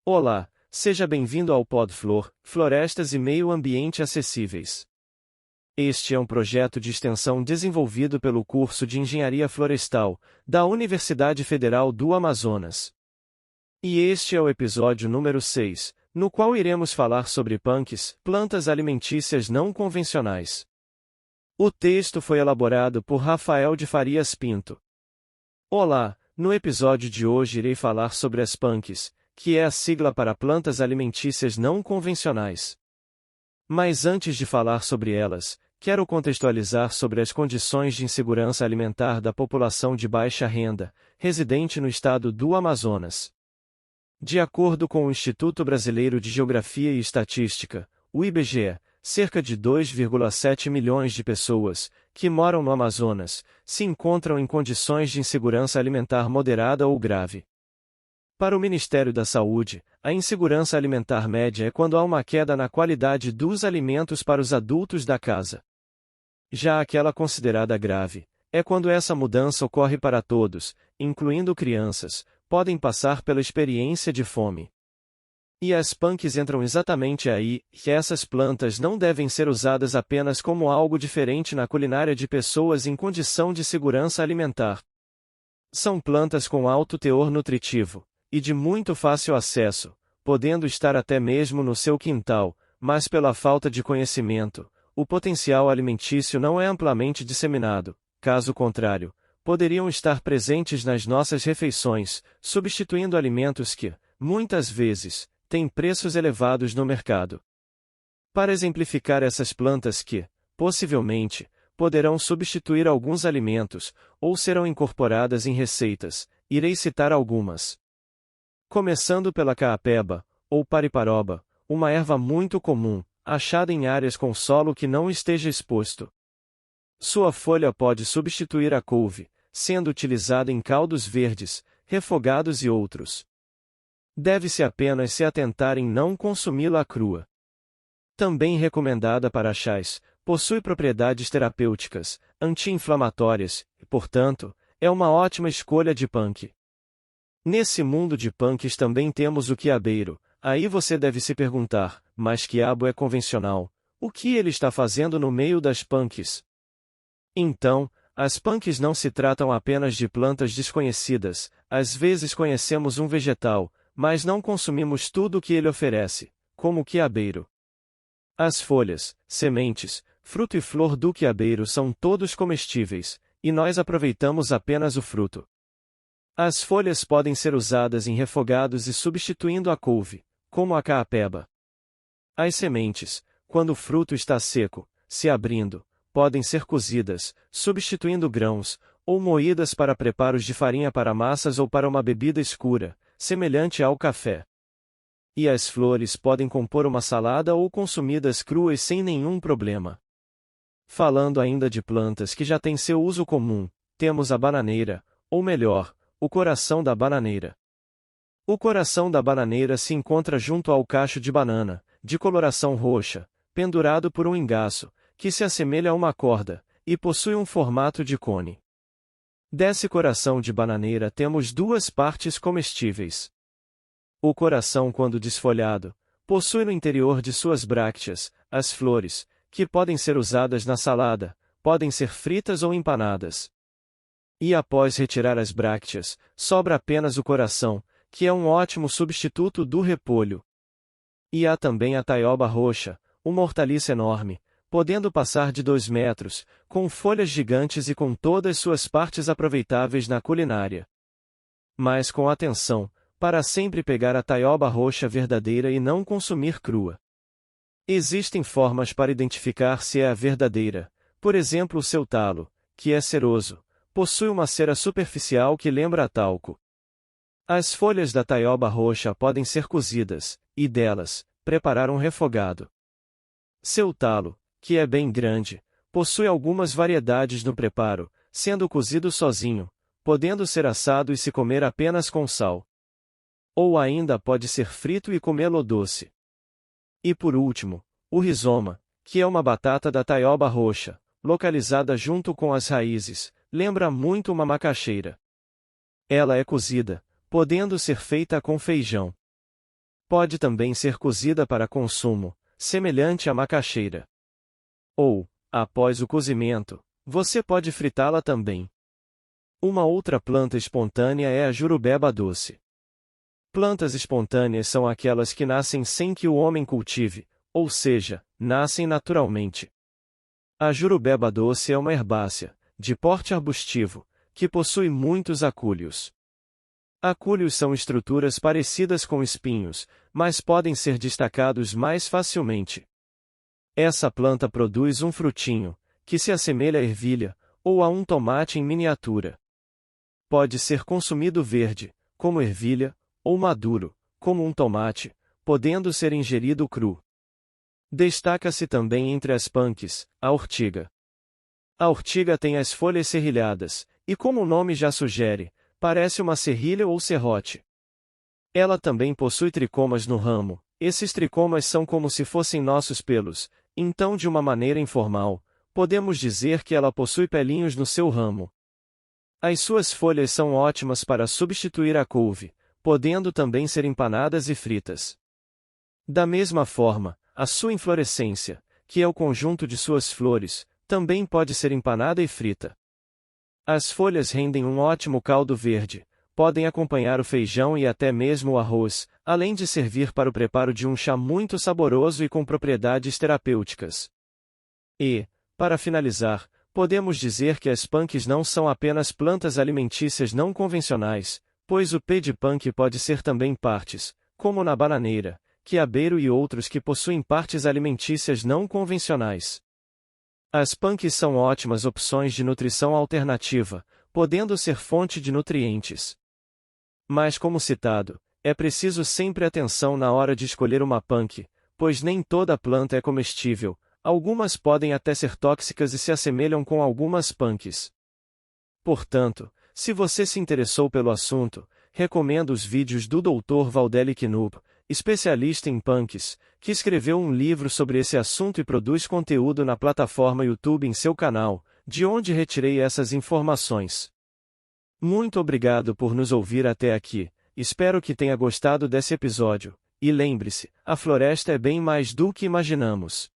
Olá, seja bem-vindo ao PodFlor, Florestas e Meio Ambiente Acessíveis. Este é um projeto de extensão desenvolvido pelo curso de Engenharia Florestal, da Universidade Federal do Amazonas. E este é o episódio número 6, no qual iremos falar sobre punks, plantas alimentícias não convencionais. O texto foi elaborado por Rafael de Farias Pinto. Olá, no episódio de hoje irei falar sobre as punks, que é a sigla para plantas alimentícias não convencionais. Mas antes de falar sobre elas, quero contextualizar sobre as condições de insegurança alimentar da população de baixa renda, residente no estado do Amazonas. De acordo com o Instituto Brasileiro de Geografia e Estatística, o IBGE, cerca de 2,7 milhões de pessoas, que moram no Amazonas, se encontram em condições de insegurança alimentar moderada ou grave. Para o Ministério da Saúde, a insegurança alimentar média é quando há uma queda na qualidade dos alimentos para os adultos da casa. Já aquela considerada grave, é quando essa mudança ocorre para todos, incluindo crianças, podem passar pela experiência de fome. E as punks entram exatamente aí, que essas plantas não devem ser usadas apenas como algo diferente na culinária de pessoas em condição de segurança alimentar. São plantas com alto teor nutritivo, e de muito fácil acesso, podendo estar até mesmo no seu quintal, mas pela falta de conhecimento, o potencial alimentício não é amplamente disseminado. Caso contrário, poderiam estar presentes nas nossas refeições, substituindo alimentos que, muitas vezes, têm preços elevados no mercado. Para exemplificar essas plantas que, possivelmente, poderão substituir alguns alimentos, ou serão incorporadas em receitas, irei citar algumas. Começando pela caapeba, ou pariparoba, uma erva muito comum, achada em áreas com solo que não esteja exposto. Sua folha pode substituir a couve, sendo utilizada em caldos verdes, refogados e outros. Deve-se apenas se atentar em não consumi-la crua. Também recomendada para chás, possui propriedades terapêuticas, anti-inflamatórias, e, portanto, é uma ótima escolha de punk. Nesse mundo de punks também temos o quiabeiro. Aí você deve se perguntar, mas quiabo é convencional, o que ele está fazendo no meio das punks? Então, as punks não se tratam apenas de plantas desconhecidas, às vezes conhecemos um vegetal, mas não consumimos tudo o que ele oferece, como o quiabeiro. As folhas, sementes, fruto e flor do quiabeiro são todos comestíveis, e nós aproveitamos apenas o fruto. As folhas podem ser usadas em refogados e substituindo a couve, como a caapeba. As sementes, quando o fruto está seco, se abrindo, podem ser cozidas, substituindo grãos, ou moídas para preparos de farinha para massas ou para uma bebida escura, semelhante ao café. E as flores podem compor uma salada ou consumidas cruas sem nenhum problema. Falando ainda de plantas que já têm seu uso comum, temos a bananeira, ou melhor, o coração da bananeira. O coração da bananeira se encontra junto ao cacho de banana, de coloração roxa, pendurado por um engaço, que se assemelha a uma corda, e possui um formato de cone. Desse coração de bananeira temos duas partes comestíveis. O coração, quando desfolhado, possui no interior de suas bracteas, as flores, que podem ser usadas na salada, podem ser fritas ou empanadas. E após retirar as bracteas, sobra apenas o coração, que é um ótimo substituto do repolho. E há também a taioba roxa, uma hortaliça enorme, podendo passar de 2 metros, com folhas gigantes e com todas suas partes aproveitáveis na culinária. Mas com atenção, para sempre pegar a taioba roxa verdadeira e não consumir crua. Existem formas para identificar se é a verdadeira, por exemplo o seu talo, que é ceroso, possui uma cera superficial que lembra a talco. As folhas da taioba roxa podem ser cozidas, e delas, preparar um refogado. Seu talo, que é bem grande, possui algumas variedades no preparo, sendo cozido sozinho, podendo ser assado e se comer apenas com sal. Ou ainda pode ser frito e comê-lo doce. E por último, o rizoma, que é uma batata da taioba roxa, localizada junto com as raízes, lembra muito uma macaxeira. Ela é cozida, podendo ser feita com feijão. Pode também ser cozida para consumo, semelhante à macaxeira. Ou, após o cozimento, você pode fritá-la também. Uma outra planta espontânea é a jurubeba doce. Plantas espontâneas são aquelas que nascem sem que o homem cultive, ou seja, nascem naturalmente. A jurubeba doce é uma herbácea, de porte arbustivo, que possui muitos acúlios. Acúlios são estruturas parecidas com espinhos, mas podem ser destacados mais facilmente. Essa planta produz um frutinho, que se assemelha à ervilha, ou a um tomate em miniatura. Pode ser consumido verde, como ervilha, ou maduro, como um tomate, podendo ser ingerido cru. Destaca-se também entre as punks, a ortiga. A ortiga tem as folhas serrilhadas, e como o nome já sugere, parece uma serrilha ou serrote. Ela também possui tricomas no ramo. Esses tricomas são como se fossem nossos pelos, então de uma maneira informal, podemos dizer que ela possui pelinhos no seu ramo. As suas folhas são ótimas para substituir a couve, podendo também ser empanadas e fritas. Da mesma forma, a sua inflorescência, que é o conjunto de suas flores, também pode ser empanada e frita. As folhas rendem um ótimo caldo verde, podem acompanhar o feijão e até mesmo o arroz, além de servir para o preparo de um chá muito saboroso e com propriedades terapêuticas. E, para finalizar, podemos dizer que as punks não são apenas plantas alimentícias não convencionais, pois o pé de punk pode ser também partes, como na bananeira, quiabeiro e outros que possuem partes alimentícias não convencionais. As punks são ótimas opções de nutrição alternativa, podendo ser fonte de nutrientes. Mas como citado, é preciso sempre atenção na hora de escolher uma punk, pois nem toda planta é comestível, algumas podem até ser tóxicas e se assemelham com algumas punks. Portanto, se você se interessou pelo assunto, recomendo os vídeos do Dr. Valdeli Knoop, especialista em punks, que escreveu um livro sobre esse assunto e produz conteúdo na plataforma YouTube em seu canal, de onde retirei essas informações. Muito obrigado por nos ouvir até aqui, espero que tenha gostado desse episódio, e lembre-se, a floresta é bem mais do que imaginamos.